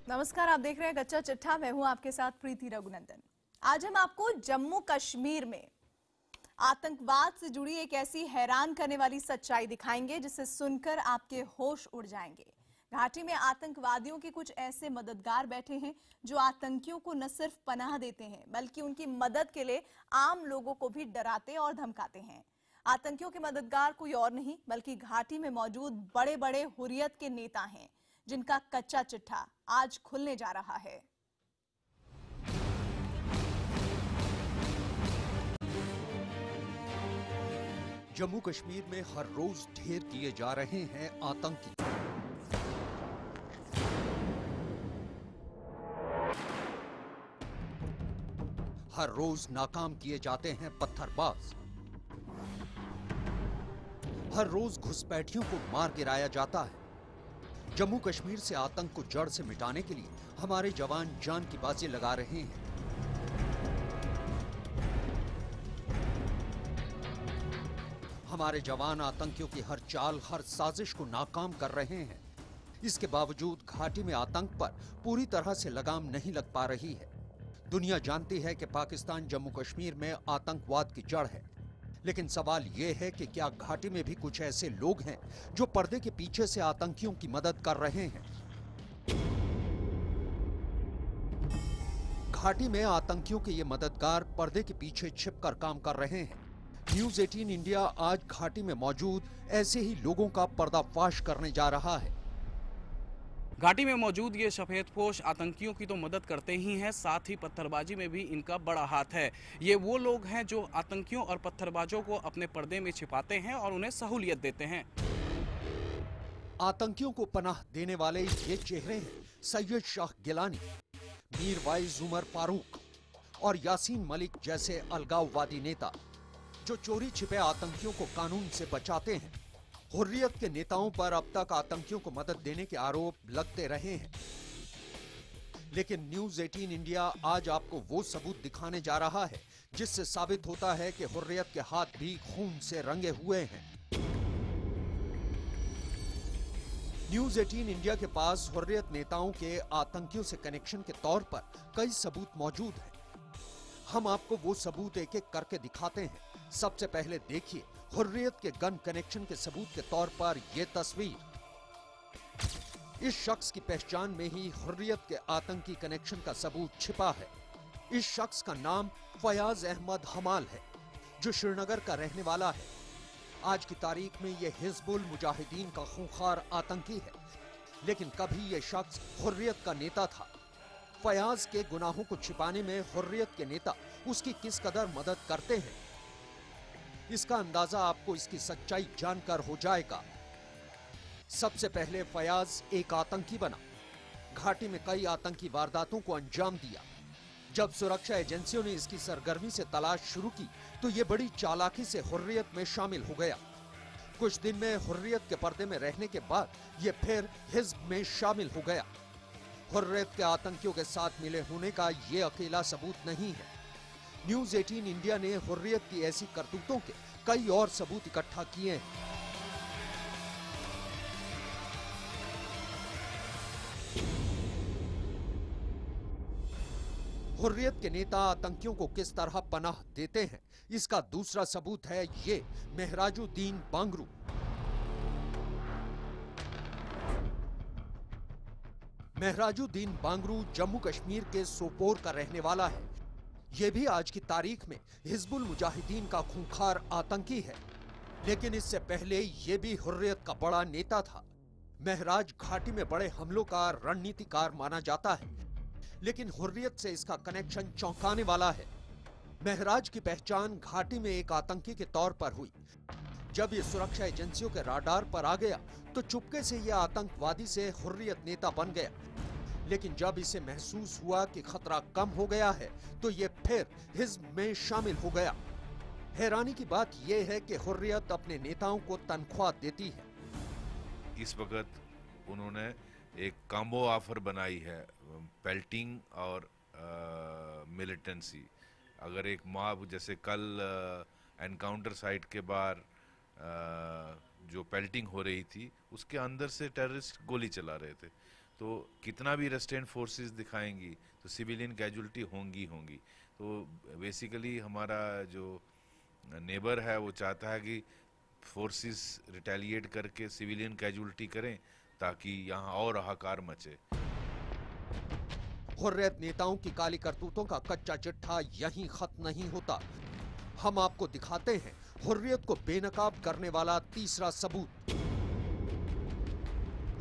नमस्कार, आप देख रहे हैं कच्चा चिट्ठा। मैं हूं आपके साथ प्रीति रघुनंदन। आज हम आपको जम्मू कश्मीर में आतंकवाद से जुड़ी एक ऐसी हैरान करने वाली सच्चाई दिखाएंगे जिसे सुनकर आपके होश उड़ जाएंगे। घाटी में आतंकवादियों के कुछ ऐसे मददगार बैठे हैं जो आतंकियों को न सिर्फ पनाह देते हैं बल्कि उनकी मदद के लिए आम लोगों को भी डराते और धमकाते हैं। आतंकियों के मददगार कोई और नहीं बल्कि घाटी में मौजूद बड़े बड़े हुर्रियत के नेता हैं, जिनका कच्चा चिट्ठा आज खुलने जा रहा है। जम्मू कश्मीर में हर रोज ढेर किए जा रहे हैं आतंकी। हर रोज नाकाम किए जाते हैं पत्थरबाज। हर रोज घुसपैठियों को मार गिराया जाता है। जम्मू कश्मीर से आतंक को जड़ से मिटाने के लिए हमारे जवान जान की बाजी लगा रहे हैं। हमारे जवान आतंकियों की हर चाल, हर साजिश को नाकाम कर रहे हैं। इसके बावजूद घाटी में आतंक पर पूरी तरह से लगाम नहीं लग पा रही है। दुनिया जानती है कि पाकिस्तान जम्मू कश्मीर में आतंकवाद की जड़ है, लेकिन सवाल यह है कि क्या घाटी में भी कुछ ऐसे लोग हैं जो पर्दे के पीछे से आतंकियों की मदद कर रहे हैं। घाटी में आतंकियों के ये मददगार पर्दे के पीछे छिपकर काम कर रहे हैं। न्यूज 18 इंडिया आज घाटी में मौजूद ऐसे ही लोगों का पर्दाफाश करने जा रहा है। घाटी में मौजूद ये सफेदपोश आतंकियों की तो मदद करते ही हैं, साथ ही पत्थरबाजी में भी इनका बड़ा हाथ है। ये वो लोग हैं जो आतंकियों और पत्थरबाजों को अपने पर्दे में छिपाते हैं और उन्हें सहूलियत देते हैं। आतंकियों को पनाह देने वाले ये चेहरे हैं सैयद शाह गिलानी, मीरवाइज उमर फारूक और यासीन मलिक जैसे अलगाववादी नेता जो चोरी छिपे आतंकियों को कानून से बचाते हैं। हुर्रियत के नेताओं पर अब तक आतंकियों को मदद देने के आरोप लगते रहे हैं, लेकिन न्यूज 18 इंडिया आज आपको वो सबूत दिखाने जा रहा है जिससे साबित होता है कि हुर्रियत के हाथ भी खून से रंगे हुए हैं। न्यूज 18 इंडिया के पास हुर्रियत नेताओं के आतंकियों से कनेक्शन के तौर पर कई सबूत मौजूद हैं। हम आपको वो सबूत एक एक करके दिखाते हैं। सबसे पहले देखिए हुर्रियत के गन कनेक्शन के सबूत के तौर पर यह तस्वीर। इस शख्स की पहचान में ही हुर्रियत के आतंकी कनेक्शन का सबूत छिपा है। इस शख्स का नाम फयाज अहमद हमाल है, जो श्रीनगर का रहने वाला है। आज की तारीख में यह हिजबुल मुजाहिदीन का खूंखार आतंकी है, लेकिन कभी यह शख्स हुर्रियत का नेता था। फयाज के गुनाहों को छिपाने में हुर्रियत के नेता उसकी किस कदर मदद करते हैं, इसका अंदाजा आपको इसकी सच्चाई जानकर हो जाएगा। सबसे पहले फयाज एक आतंकी बना। घाटी में कई आतंकी वारदातों को अंजाम दिया। जब सुरक्षा एजेंसियों ने इसकी सरगर्मी से तलाश शुरू की तो यह बड़ी चालाकी से हुर्रियत में शामिल हो गया। कुछ दिन में हुर्रियत के पर्दे में रहने के बाद यह फिर हिज्ब में शामिल हो गया। हुर्रियत के आतंकियों के साथ मिले होने का यह अकेला सबूत नहीं है। न्यूज 18 इंडिया ने हुर्रियत की ऐसी करतूतों के कई और सबूत इकट्ठा किए हैं। हुर्रियत के नेता आतंकियों को किस तरह पनाह देते हैं, इसका दूसरा सबूत है ये मेहराजुद्दीन बांगरू। मेहराजुद्दीन बांगरू जम्मू कश्मीर के सोपोर का रहने वाला है। यह भी आज की तारीख में हिजबुल मुजाहिदीन का खूंखार आतंकी है, लेकिन इससे पहले यह भी हुर्रियत का बड़ा नेता था। महराज घाटी में बड़े हमलों का रणनीतिकार माना जाता है, लेकिन हुर्रियत से इसका कनेक्शन चौंकाने वाला है। महराज की पहचान घाटी में एक आतंकी के तौर पर हुई। जब ये सुरक्षा एजेंसियों के राडार पर आ गया तो चुपके से यह आतंकवादी से हुर्रियत नेता बन गया, लेकिन जब इसे महसूस हुआ कि खतरा कम हो गया है तो ये फिर हिज्ब में शामिल हो गया। हैरानी की बात यह है कि हुर्रियत अपने नेताओं को तनख्वाह देती है। इस वक्त उन्होंने एक कॉम्बो ऑफर बनाई है, पेल्टिंग और मिलिटेंसी। अगर एक मॉब जैसे कल एनकाउंटर साइट के बाहर जो पेल्टिंग हो रही थी उसके अंदर से टेररिस्ट गोली चला रहे थे, तो कितना भी रेस्ट्रेंट फोर्सेस दिखाएंगी तो सिविलियन कैजुअलिटी होंगी। तो बेसिकली हमारा जो नेबर है वो चाहता है कि फोर्सेस रिटेलिएट करके सिविलियन कैजुअलिटी करें ताकि यहाँ और हाहाकार मचे। हुर्रियत नेताओं की काली करतूतों का कच्चा चिट्ठा यहीं खत्म नहीं होता। हम आपको दिखाते हैं हुर्रियत को बेनकाब करने वाला तीसरा सबूत।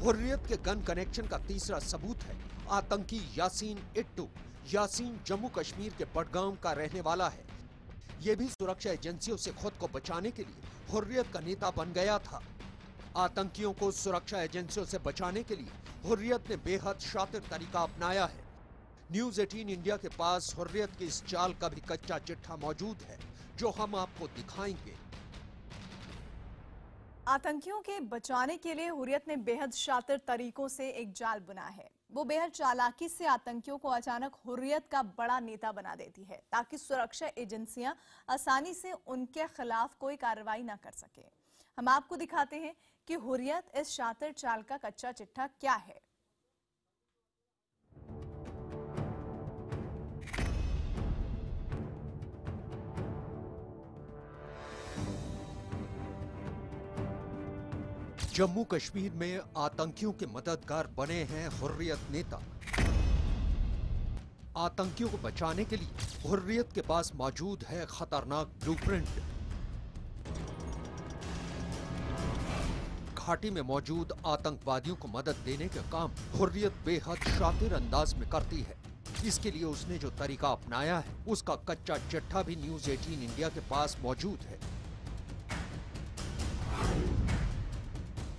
हुर्रियत के गन कनेक्शन का तीसरा सबूत है आतंकी यासीन इट्टू। यासीन जम्मू कश्मीर के बडगाम का रहने वाला है। ये भी सुरक्षा एजेंसियों से खुद को बचाने के लिए हुर्रियत का नेता बन गया था। आतंकियों को सुरक्षा एजेंसियों से बचाने के लिए हुर्रियत ने बेहद शातिर तरीका अपनाया है। न्यूज 18 इंडिया के पास हुर्रियत की इस चाल का भी कच्चा चिट्ठा मौजूद है जो हम आपको दिखाएंगे। आतंकियों के बचाने के लिए हुर्रियत ने बेहद शातिर तरीकों से एक जाल बुना है। वो बेहद चालाकी से आतंकियों को अचानक हुर्रियत का बड़ा नेता बना देती है ताकि सुरक्षा एजेंसियां आसानी से उनके खिलाफ कोई कार्रवाई न कर सके। हम आपको दिखाते हैं कि हुर्रियत इस शातिर चाल का कच्चा चिट्ठा क्या है। जम्मू कश्मीर में आतंकियों के मददगार बने हैं हुर्रियत नेता। आतंकियों को बचाने के लिए हुर्रियत के पास मौजूद है खतरनाक ब्लूप्रिंट। घाटी में मौजूद आतंकवादियों को मदद देने का काम हुर्रियत बेहद शातिर अंदाज में करती है। इसके लिए उसने जो तरीका अपनाया है उसका कच्चा चिट्ठा भी न्यूज 18 इंडिया के पास मौजूद है।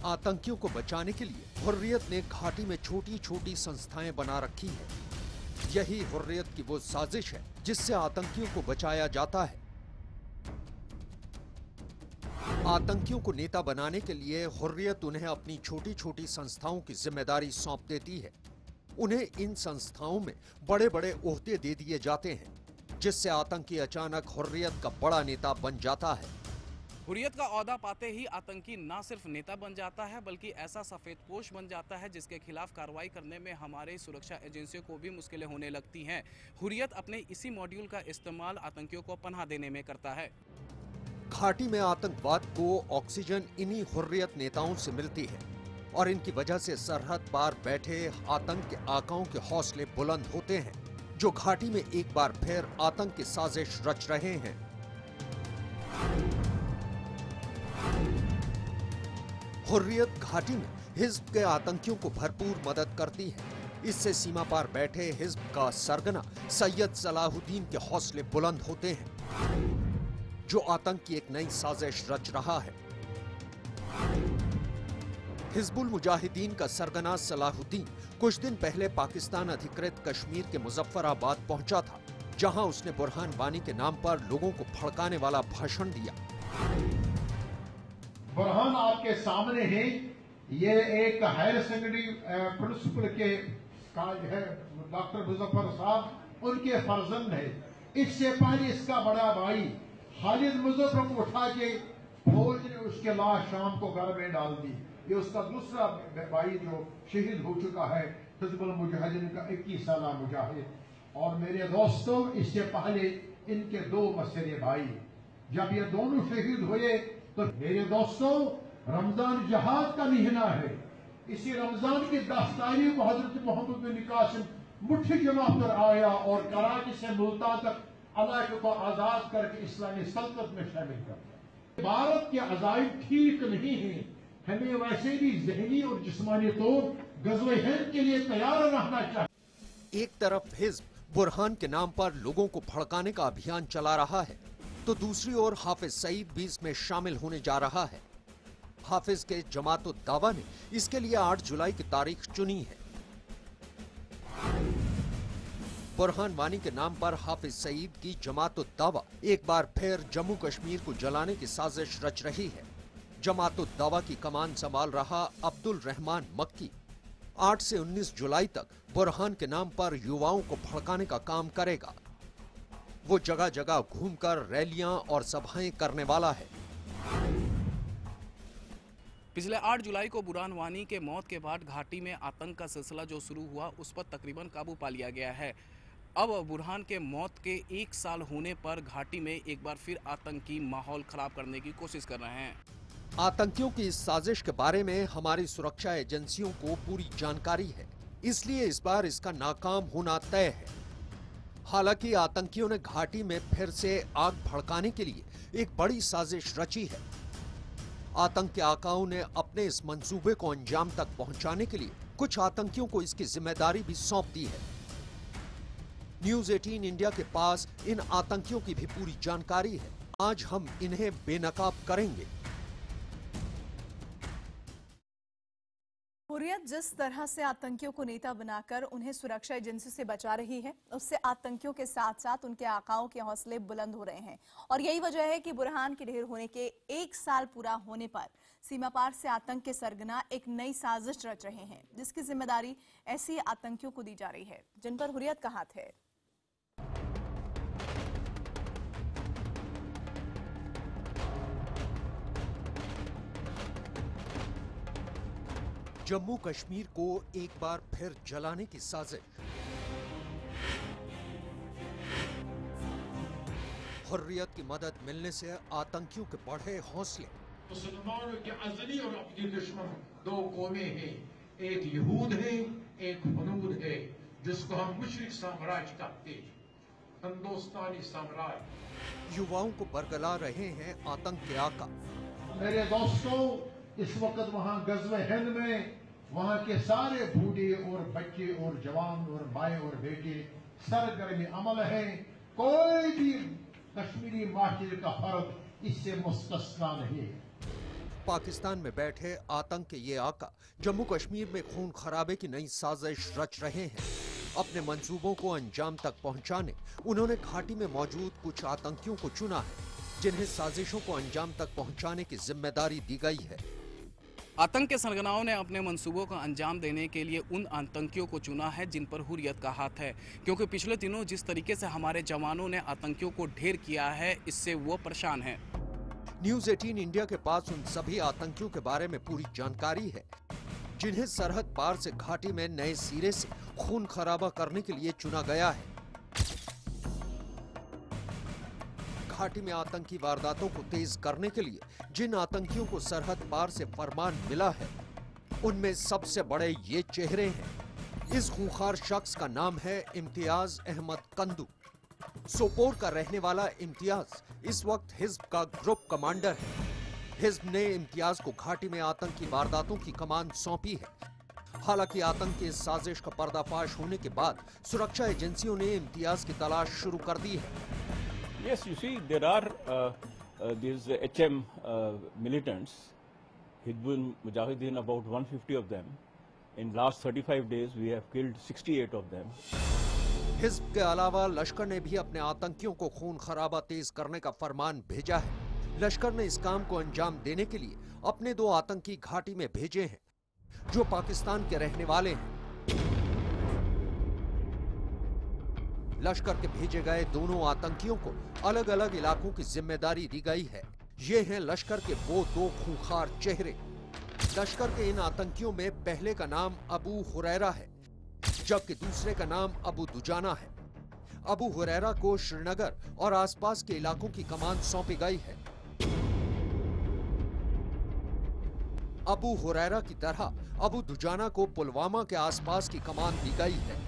आतंकियों को बचाने के लिए हुर्रियत ने घाटी में छोटी छोटी संस्थाएं बना रखी है। यही हुर्रियत की वो साजिश है जिससे आतंकियों को बचाया जाता है। आतंकियों को नेता बनाने के लिए हुर्रियत उन्हें अपनी छोटी छोटी संस्थाओं की जिम्मेदारी सौंप देती है। उन्हें इन संस्थाओं में बड़े बड़े ओहदे दे दिए जाते हैं जिससे आतंकी अचानक हुर्रियत का बड़ा नेता बन जाता है। हुर्रियत का ओहदा पाते ही आतंकी ना सिर्फ नेता बन जाता है बल्कि ऐसा सफेदपोश बन जाता है जिसके खिलाफ कार्रवाई करने में हमारे सुरक्षा एजेंसियों को भी मुश्किलें होने लगती हैं। हुर्रियत अपने इसी मॉड्यूल का इस्तेमाल आतंकियों को पनाह देने में करता है। घाटी में आतंकवाद को ऑक्सीजन इन्हीं हुर्रियत नेताओं से मिलती है और इनकी वजह से सरहद पार बैठे आतंक के आकाओं के हौसले बुलंद होते हैं जो घाटी में एक बार फिर आतंक की साजिश रच रहे हैं। हुर्रियत घाटी में हिज्ब के आतंकियों को भरपूर मदद करती है। इससे सीमा पार बैठे हिज्ब का सरगना सैयद सलाहुद्दीन के हौसले बुलंद होते हैं जो आतंक की एक नई साजिश रच रहा है। हिजबुल मुजाहिदीन का सरगना सलाहुद्दीन कुछ दिन पहले पाकिस्तान अधिकृत कश्मीर के मुजफ्फराबाद पहुंचा था जहां उसने बुरहान वानी के नाम पर लोगों को भड़काने वाला भाषण दिया। बुरहान आपके सामने है, ये एक हायर सेकेंडरी प्रिंसिपल के काज है डॉक्टर मुजफ्फर साहब, उनके फर्जंद है। इससे पहले इसका बड़ा भाई खालिद मुजफ्फर को उठा के फौज ने उसके लाश शाम को घर में डाल दी। ये उसका दूसरा भाई जो शहीद हो चुका है, हिजबुल मुजाहिदीन का 21 साल मुजाहिद। और मेरे दोस्तों, इससे पहले इनके 2 मसेरे भाई, जब ये दोनों शहीद हुए तो मेरे दोस्तों रमजान जहाद का महीना है। इसी रमजान की 10 तारीख को हजरत मोहम्मद बिन कासिम मुट्ठी जमा कर आया और कराची से मुल्तान तक इलाके को आजाद करके इस्लामी सल्तनत में शामिल कर दिया। भारत के अजाइब ठीक नहीं है, हमें वैसे भी ज़हनी और जिस्मानी तौर गज़वे हिंद के लिए तैयार रहना चाहिए। एक तरफ हिज्ब बुरहान के नाम पर लोगों को भड़काने का अभियान चला रहा है तो दूसरी ओर हाफिज सईद भी इसमें शामिल होने जा रहा है। हाफिज के जमात-उद-दावा ने इसके लिए 8 जुलाई की तारीख चुनी है। बुरहान वानी के नाम पर हाफिज सईद की जमात-उद-दावा एक बार फिर जम्मू कश्मीर को जलाने की साजिश रच रही है। जमात-उद-दावा की कमान संभाल रहा अब्दुल रहमान मक्की 8 से 19 जुलाई तक बुरहान के नाम पर युवाओं को भड़काने का काम करेगा। वो जगह जगह घूमकर रैलियां और सभाएं करने वाला है। पिछले 8 जुलाई को बुरहान वानी के मौत के बाद घाटी में आतंक का सिलसिला जो शुरू हुआ उस पर तकरीबन काबू पा लिया गया है। अब बुरहान के मौत के 1 साल होने पर घाटी में एक बार फिर आतंकी माहौल खराब करने की कोशिश कर रहे हैं। आतंकियों की इस साजिश के बारे में हमारी सुरक्षा एजेंसियों को पूरी जानकारी है, इसलिए इस बार इसका नाकाम होना तय है। हालांकि आतंकियों ने घाटी में फिर से आग भड़काने के लिए एक बड़ी साजिश रची है। आतंक के आकाओं ने अपने इस मंसूबे को अंजाम तक पहुंचाने के लिए कुछ आतंकियों को इसकी जिम्मेदारी भी सौंप दी है। न्यूज़ 18 इंडिया के पास इन आतंकियों की भी पूरी जानकारी है। आज हम इन्हें बेनकाब करेंगे। हुर्रियत जिस तरह से आतंकियों को नेता बनाकर उन्हें सुरक्षा एजेंसी से बचा रही है, उससे आतंकियों के साथ साथ उनके आकाओं के हौसले बुलंद हो रहे हैं। और यही वजह है कि बुरहान के ढेर होने के 1 साल पूरा होने पर सीमा पार से आतंक के सरगना एक नई साजिश रच रहे हैं, जिसकी जिम्मेदारी ऐसी आतंकियों को दी जा रही है जिन पर हुर्रियत का हाथ है। जम्मू कश्मीर को एक बार फिर जलाने की साजिश। हुर्रियत की मदद मिलने से आतंकियों के बढ़े हौसले। मुसलमानों के अज़ली और अपनी दुश्मन 2 कौमें हैं, एक यहूद है, एक हनूद है, जिसको हम मुशरिक साम्राज्य कहते हैं, हिंदुस्तानी साम्राज्य। युवाओं को बरगला रहे हैं आतंक के आका। मेरे दोस्तों, इस वक्त वहाँ गज़वे हिंद में वहाँ के सारे बूढ़े और बच्चे और जवान और माए और बेटे सरगर्म अमल हैं। कोई भी कश्मीरी माशरे का फर्द इससे मुस्तस्ना नहीं। पाकिस्तान में बैठे आतंक के ये आका जम्मू कश्मीर में खून खराबे की नई साजिश रच रहे हैं। अपने मंसूबों को अंजाम तक पहुंचाने उन्होंने घाटी में मौजूद कुछ आतंकियों को चुना है, जिन्हें साजिशों को अंजाम तक पहुंचाने की जिम्मेदारी दी गई है। आतंक के सरगनाओं ने अपने मंसूबों का अंजाम देने के लिए उन आतंकियों को चुना है जिन पर हुर्रियत का हाथ है, क्योंकि पिछले दिनों जिस तरीके से हमारे जवानों ने आतंकियों को ढेर किया है, इससे वो परेशान हैं। न्यूज़ 18 इंडिया के पास उन सभी आतंकियों के बारे में पूरी जानकारी है जिन्हें सरहद पार से घाटी में नए सिरे से खून खराबा करने के लिए चुना गया है। घाटी में आतंकी वारदातों को तेज करने के लिए जिन आतंकियों को सरहद पार से फरमान मिला है, उनमें सबसे बड़े ये चेहरे हैं। इस खूंखार शख्स का नाम है इम्तियाज अहमद कंदू। सोपोर का रहने वाला इम्तियाज इस वक्त हिज्ब का ग्रुप कमांडर है। हिज्ब ने इम्तियाज को घाटी में आतंकी वारदातों की कमान सौंपी है। हालांकि आतंक की इस साजिश का पर्दाफाश होने के बाद सुरक्षा एजेंसियों ने इम्तियाज की तलाश शुरू कर दी है। Yes, you see, there are these HM militants, Hizbul Mujahideen, about 150 of them. In last 35 days, we have killed 68 of them. Hizb के अलावा लश्कर ने भी अपने आतंकियों को खून खराबा तेज करने का फरमान भेजा है। लश्कर ने इस काम को अंजाम देने के लिए अपने 2 आतंकी घाटी में भेजे हैं, जो पाकिस्तान के रहने वाले हैं। लश्कर के भेजे गए दोनों आतंकियों को अलग अलग इलाकों की जिम्मेदारी दी गई है। ये हैं लश्कर के वो 2 खूंखार चेहरे। लश्कर के इन आतंकियों में पहले का नाम अबू हुरैरा है, जबकि दूसरे का नाम अबू दुजाना है। अबू हुरैरा को श्रीनगर और आसपास के इलाकों की कमान सौंपी गई है। अबू हुरैरा की तरह अबू दुजाना को पुलवामा के आसपास की कमान दी गई है।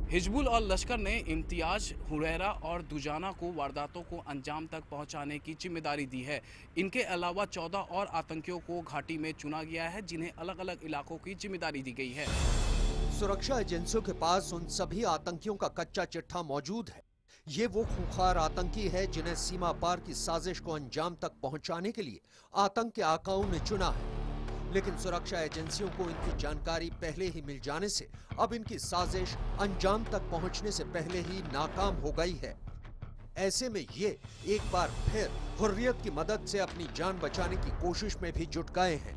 हिजबुल और लश्कर ने इम्तियाज, हुरैरा और दुजाना को वारदातों को अंजाम तक पहुंचाने की जिम्मेदारी दी है। इनके अलावा 14 और आतंकियों को घाटी में चुना गया है, जिन्हें अलग अलग इलाकों की जिम्मेदारी दी गई है। सुरक्षा एजेंसियों के पास उन सभी आतंकियों का कच्चा चिट्ठा मौजूद है। ये वो खूंखार आतंकी है जिन्हें सीमा पार की साजिश को अंजाम तक पहुंचाने के लिए आतंक के आकाओं ने चुना है। लेकिन सुरक्षा एजेंसियों को इनकी जानकारी पहले ही मिल जाने से अब इनकी साजिश अंजाम तक पहुंचने से पहले ही नाकाम हो गई है। ऐसे में ये एक बार फिर हुर्रियत की मदद से अपनी जान बचाने की कोशिश में भी जुट गए हैं।